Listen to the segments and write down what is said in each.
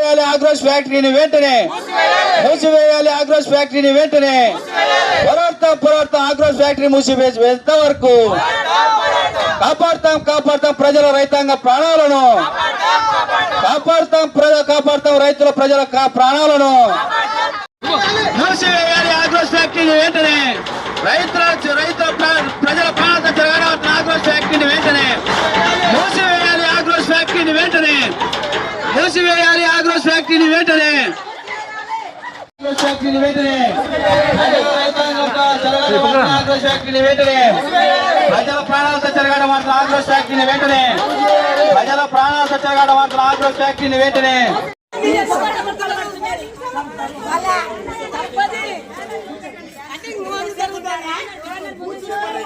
మూసివేయాలి ఆగ్రోస్ ఫ్యాక్టరీని వెంటనే, మూసివేయాలి ఆగ్రోస్ ఫ్యాక్టరీని వెంటనే. పోరాడతాం ఆగ్రోస్ ఫ్యాక్టరీ మూసివేసేంత వరకు కాపాడతాం ప్రజల రైతాంగ ప్రాణాలను, కాపాడతాం రైతుల ప్రజల ప్రాణాలను. మూసివేయాలి ఆగ్రోస్ ఫ్యాక్టరీని వెంటనే, రైతుల ప్రజల ప్రాణాలతో జరగాల్సిన ఆగ్రోస్ ఫ్యాక్టరీని వెంటనే మూసివేయాలి. ఆగ్రోస్ ఫ్యాక్టరీని వెంటనే మూసివేయాలి. ఆగ్రోస్ ఫ్యాక్టరీని వెంటనే, ఆగ్రోస్ ఫ్యాక్టరీని వెంటనే, ఆగ్రోస్ ఫ్యాక్టరీని వెంటనే, ప్రజల ప్రాణాలతో జరగడం మాత్రం ఆగ్రోస్ ఫ్యాక్టరీని వెంటనే, ప్రజల ప్రాణాలతో జరగడం మాత్రం ఆగ్రోస్ ఫ్యాక్టరీని వెంటనే.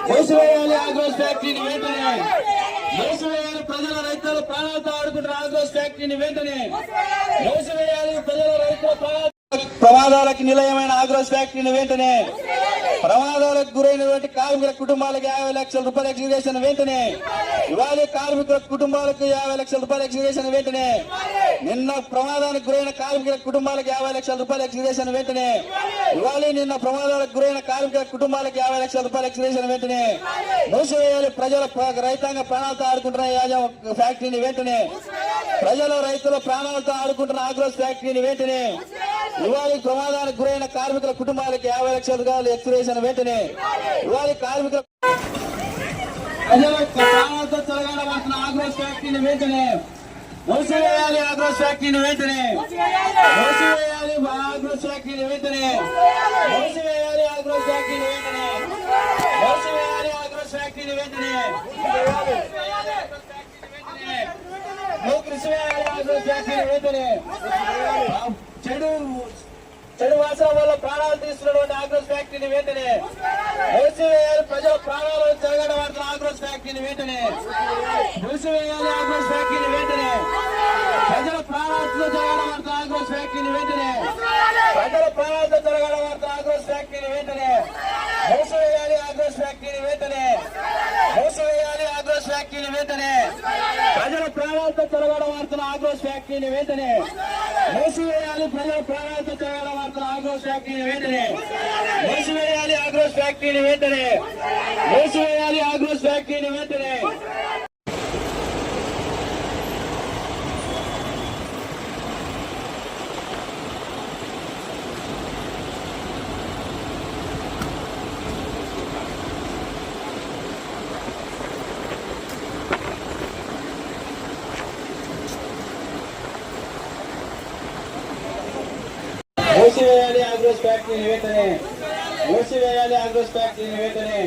మూసివేయాలి ఆగ్రోస్ ఫ్యాక్టరీని వెంటనే, మూసివేయాలి. ప్రజల రైతుల ప్రాణాలతో ఆడుకుంటున్న ఆగ్రోస్ ఫ్యాక్టరీని వెంటనే మూసివేయాలి. ప్రజల రైతుల ప్రమాదాలకు నిలయమైన ఆగ్రోస్ ఫ్యాక్టరీని వెంటనే, ప్రమాదాలకు గురైనటువంటి కార్మికుల కుటుంబాలకు 50 లక్షల రూపాయల ఎక్స్గ్రేషన్ వెంటనే ఇవ్వాలి. కార్మికుల కుటుంబాలకు 50 లక్షల రూపాయల ఎక్స్గ్రేషన్ వెంటనే, నిన్న ప్రమాదానికి గురైన కార్మికుల కుటుంబాలకు 50 లక్షల రూపాయల ఎక్స్గ్రేషన్ వెంటనే ఇవ్వాలి. నిన్న ప్రమాదాలకు గురైన కార్మికుల కుటుంబాలకు 50 లక్షల రూపాయల ఎక్స్గ్రేషన్ వెంటనే మూసివేయాలి. ప్రజల రైతాంగ ప్రాణాలతో ఆడుకుంటున్న ఫ్యాక్టరీని వెంటనే, రైతుల ప్రాణాలతో ఆడుకుంటున్న ఆగ్రోస్ ఫ్యాక్టరీని వెంటనే ఇవ్వాలి. ప్రమాదానికి గురైన కార్మికుల కుటుంబాలకు 50 లక్షల రూపాయల ఎక్స్గ్రేషన్ వెంటనే ఇవ్వాలి. కార్మికుల ప్రజల ప్రాణాలతో చెలగాటమాడుతున్న ఆగ్రోస్ ఫ్యాక్టరీని వెంటనే మూసివేయాలి. ఆగ్రోస్ ఫ్యాక్టరీని వెంటనే మూసివేయాలి. ఆగ్రోస్ ఫ్యాక్టరీని వెంటనే మూసివేయాలి. ఆగ్రోస్ ఫ్యాక్టరీని వెంటనే మూసివేయాలి. ఆగ్రోస్ ఫ్యాక్టరీని వెంటనే మూసివేయాలి. ఆగ్రోస్ ఫ్యాక్టరీని వెంటనే చెడు వాసన వల్ల ప్రాణాలు తీస్తున్నటువంటి ఆగ్రోస్ ఫ్యాక్టరీని వెంటనే మూసివేయాలి. ప్రజల ప్రాణాలను జరగడమాడుతున్న ఆగ్రోస్ ఫ్యాక్టరీని వెంటనే మూసివేయాలి. ఆగ్రోస్ ఫ్యాక్టరీని వెంటనే ప్రజల ప్రాణాలతో జరగడమాడుతున్న ఆగ్రోస్ ఫ్యాక్టరీని వెంటనే ప్రజల ప్రాణాలతో జరగడమాడుతున్న ఆగ్రోస్ ఫ్యాక్టరీని వెంటనే మూసివేయాలి. ఆగ్రోస్ ఫ్యాక్టరీని వెంటనే మూసివేయాలి. ఆగ్రోస్ ఫ్యాక్టరీని వెంటనే ప్రజల ప్రాణాలతో జరగడమాడుతున్న ఆగ్రోస్ ఫ్యాక్టరీని వెంటనే మూసివేయాలి. ప్రజల ప్రాణాలతో జరగడమాడుతున్న ఆగ్రోస్ ఫ్యాక్టరీని వెంటనే మూసివేయాలి. ఆగ్రోస్ ఫ్యాక్టరీని వెంటనే మూసివేయాలి. ఆగ్రోస్ ఫ్యాక్టరీని వెంటనే మూసివేయాలి. ఆగ్రోస్ ఫ్యాక్టరీని వెంటనే మూసివేయాలి. ఆగ్రోస్ ఫ్యాక్టరీని వెంటనే